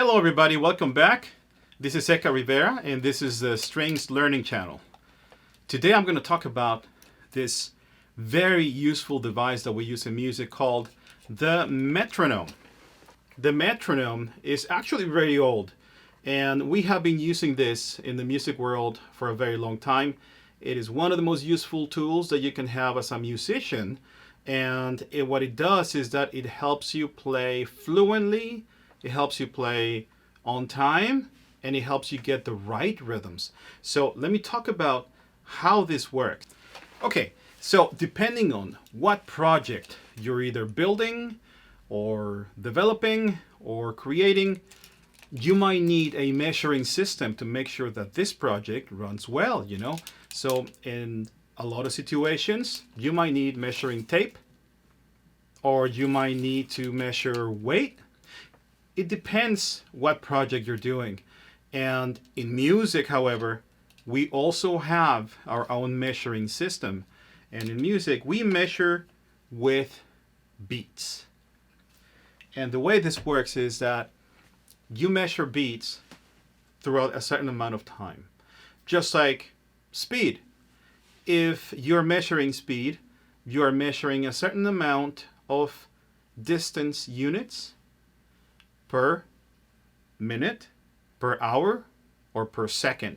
Hello everybody, welcome back. This is Eka Rivera and this is the Strings Learning Channel. Today I'm going to talk about this very useful device that we use in music called the metronome. The metronome is actually very old and we have been using this in the music world for a very long time. It is one of the most useful tools that you can have as a musician, and what it does is that it helps you play fluently, it helps you play on time, and it helps you get the right rhythms. So let me talk about how this works. Okay, so depending on what project you're either building or developing or creating, you might need a measuring system to make sure that this project runs well, you know? So in a lot of situations, you might need measuring tape, or you might need to measure weight. It depends what project you're doing. And in music, however, we also have our own measuring system. And in music, we measure with beats. And the way this works is that you measure beats throughout a certain amount of time. Just like speed. If you're measuring speed, you are measuring a certain amount of distance units per minute, per hour, or per second.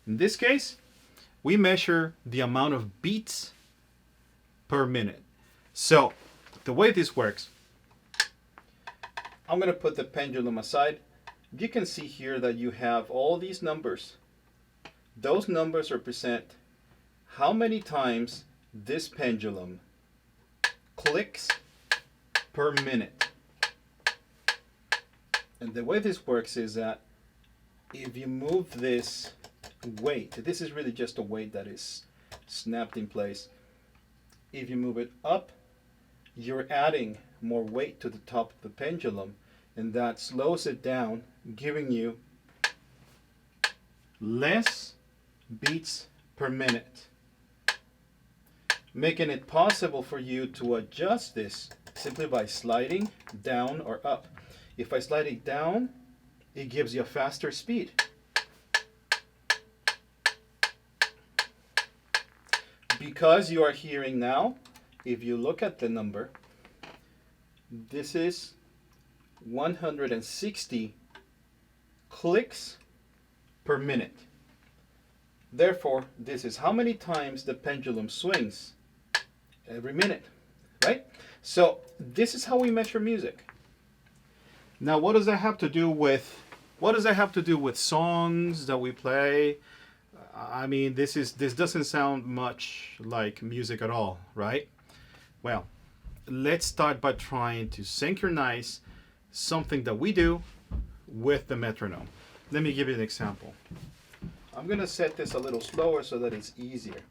In this case, we measure the amount of beats per minute. So the way this works, I'm going to put the pendulum aside. You can see here that you have all these numbers. Those numbers represent how many times this pendulum clicks per minute. And the way this works is that if you move this weight, this is really just a weight that is snapped in place. If you move it up, you're adding more weight to the top of the pendulum, and that slows it down, giving you less beats per minute, making it possible for you to adjust this simply by sliding down or up. If I slide it down, it gives you a faster speed. Because you are hearing now, if you look at the number, this is 160 clicks per minute. Therefore, this is how many times the pendulum swings every minute, right? So this is how we measure music. Now, what does that have to do with songs that we play? I mean, this doesn't sound much like music at all, right? Well, let's start by trying to synchronize something that we do with the metronome. Let me give you an example. I'm going to set this a little slower so that it's easier.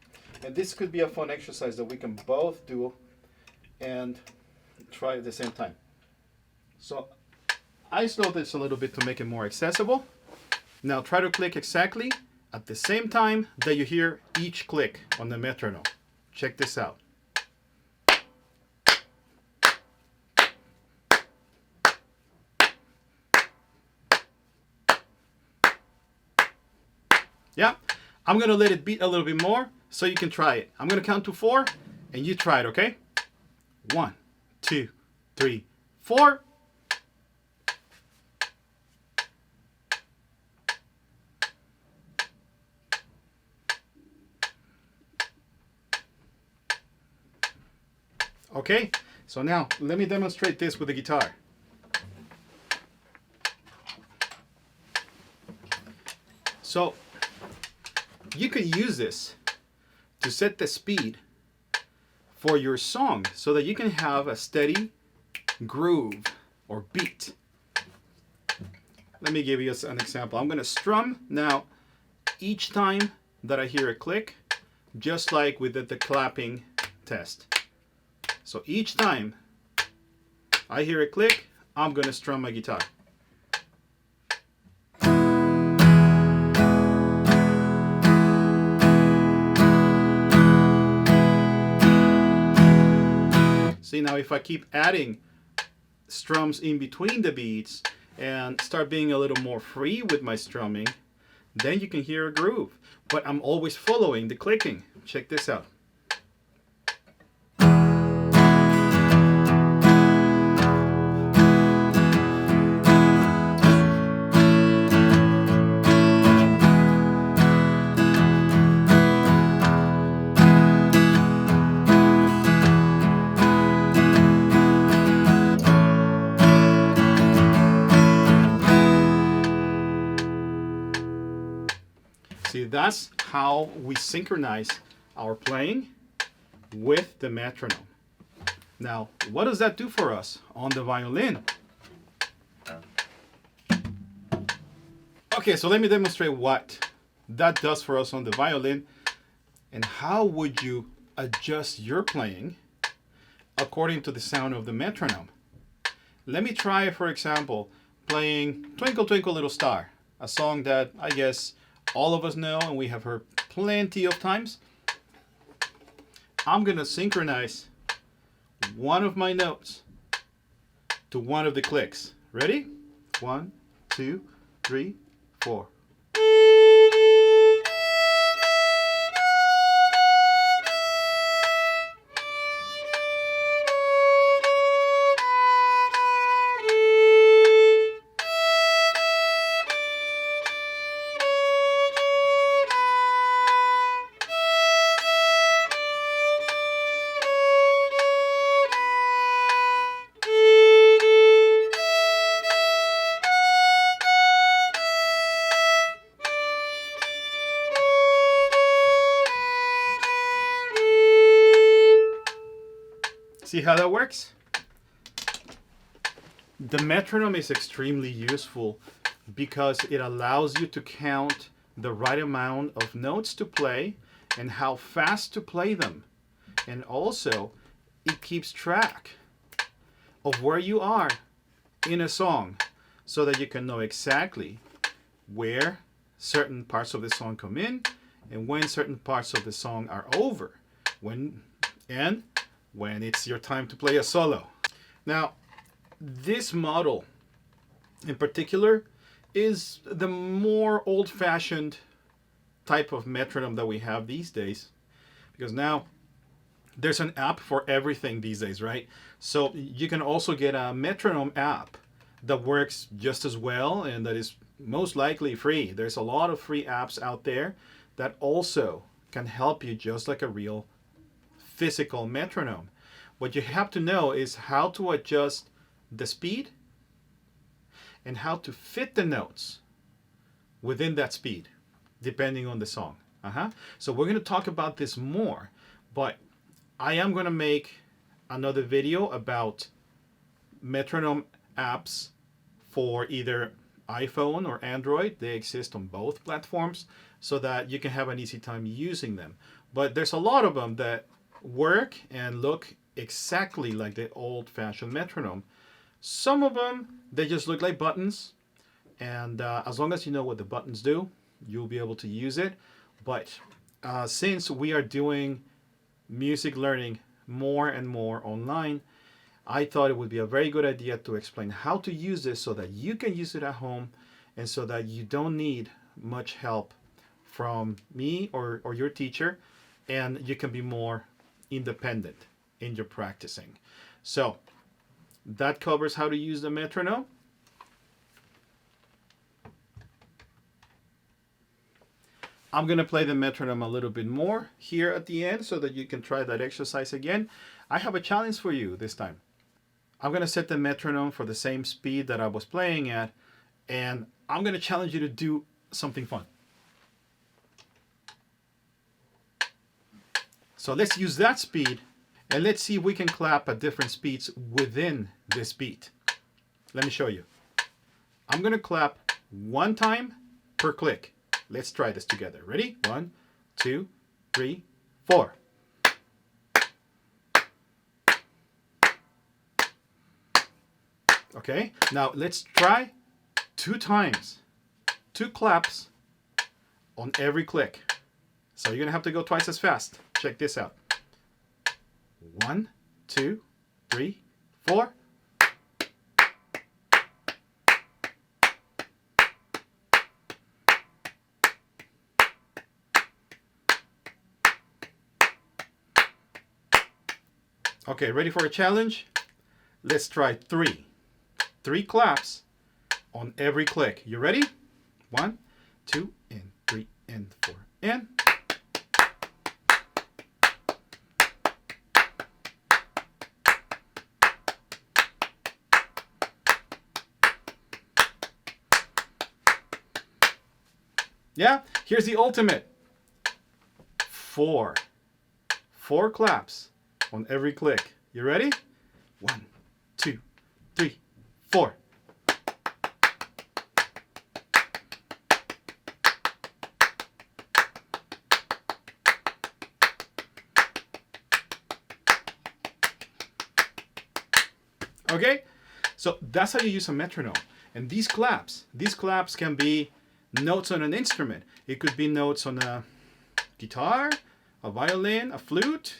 And this could be a fun exercise that we can both do and try at the same time. So I slow this a little bit to make it more accessible. Now try to click exactly at the same time that you hear each click on the metronome. Check this out. Yeah, I'm going to let it beat a little bit more so you can try it. I'm going to count to 4 and you try it, okay? 1, 2, 3, 4. Okay, so now let me demonstrate this with the guitar. So you could use this to set the speed for your song so that you can have a steady groove or beat. Let me give you an example. I'm going to strum now each time that I hear a click, just like we did the clapping test. So each time I hear a click, I'm going to strum my guitar. See, now if I keep adding strums in between the beats, and start being a little more free with my strumming, then you can hear a groove. But I'm always following the clicking. Check this out. See, that's how we synchronize our playing with the metronome. Now, what does that do for us on the violin? Okay, so let me demonstrate what that does for us on the violin and how would you adjust your playing according to the sound of the metronome. Let me try, for example, playing Twinkle Twinkle Little Star, a song that I guess all of us know and we have heard plenty of times. I'm going to synchronize one of my notes to one of the clicks. Ready? 1, 2, 3, 4. See how that works? The metronome is extremely useful because it allows you to count the right amount of notes to play and how fast to play them. And also, it keeps track of where you are in a song so that you can know exactly where certain parts of the song come in and when certain parts of the song are over. When it's your time to play a solo. Now, this model in particular is the more old-fashioned type of metronome that we have these days, because now there's an app for everything these days, right? So you can also get a Metronome app that works just as well and that is most likely free. There's a lot of free apps out there that also can help you just like a real physical metronome. What you have to know is how to adjust the speed and how to fit the notes within that speed, depending on the song. So we're going to talk about this more, but I am going to make another video about Metronome apps for either iPhone or Android. They exist on both platforms so that you can have an easy time using them. But there's a lot of them that work and look exactly like the old-fashioned metronome. Some of them, they just look like buttons, and as long as you know what the buttons do, you'll be able to use it. But since we are doing music learning more and more online, I thought it would be a very good idea to explain how to use this so that you can use it at home and so that you don't need much help from me or your teacher, and you can be more independent in your practicing. So that covers how to use the metronome. I'm going to play the metronome a little bit more here at the end so that you can try that exercise again. I have a challenge for you this time. I'm going to set the metronome for the same speed that I was playing at, and I'm going to challenge you to do something fun. So let's use that speed, and let's see if we can clap at different speeds within this beat. Let me show you. I'm going to clap one time per click. Let's try this together. Ready? 1, 2, 3, 4. Okay, now let's try 2 times. 2 claps on every click. So you're going to have to go twice as fast. Check this out. 1, 2, 3, 4. Okay, ready for a challenge? Let's try three. 3 claps on every click. You ready? 1, 2, and 3, and 4, and. Yeah, here's the ultimate. 4 claps on every click. You ready? 1, 2, 3, 4. Okay, so that's how you use a metronome. And these claps can be notes on an instrument. It could be notes on a guitar, a violin, a flute,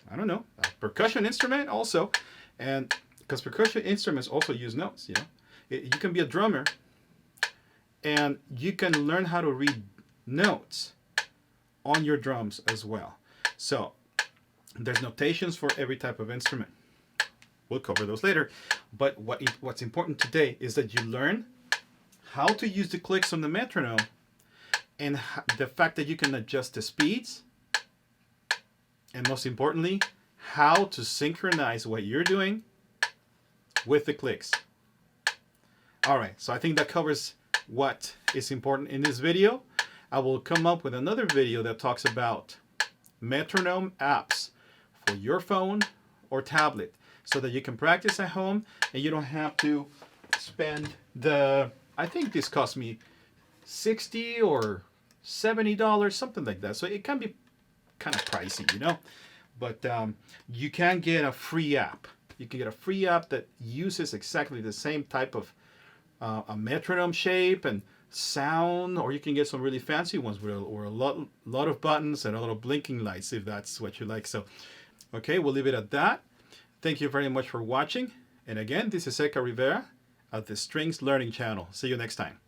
I don't know, a percussion instrument also. And because percussion instruments also use notes, you know. You can be a drummer and you can learn how to read notes on your drums as well. So there's notations for every type of instrument. We'll cover those later. But what's important today is that you learn how to use the clicks on the metronome and the fact that you can adjust the speeds, and most importantly, how to synchronize what you're doing with the clicks. All right, so I think that covers what is important in this video. I will come up with another video that talks about metronome apps for your phone or tablet so that you can practice at home and you don't have to spend I think this cost me $60 or $70, something like that. So it can be kind of pricey, you know, but you can get a free app. You can get a free app that uses exactly the same type of a metronome shape and sound, or you can get some really fancy ones with a lot of buttons and a lot of blinking lights if that's what you like. So, okay, we'll leave it at that. Thank you very much for watching. And again, this is Eka Rivera of the Strings Learning Channel. See you next time.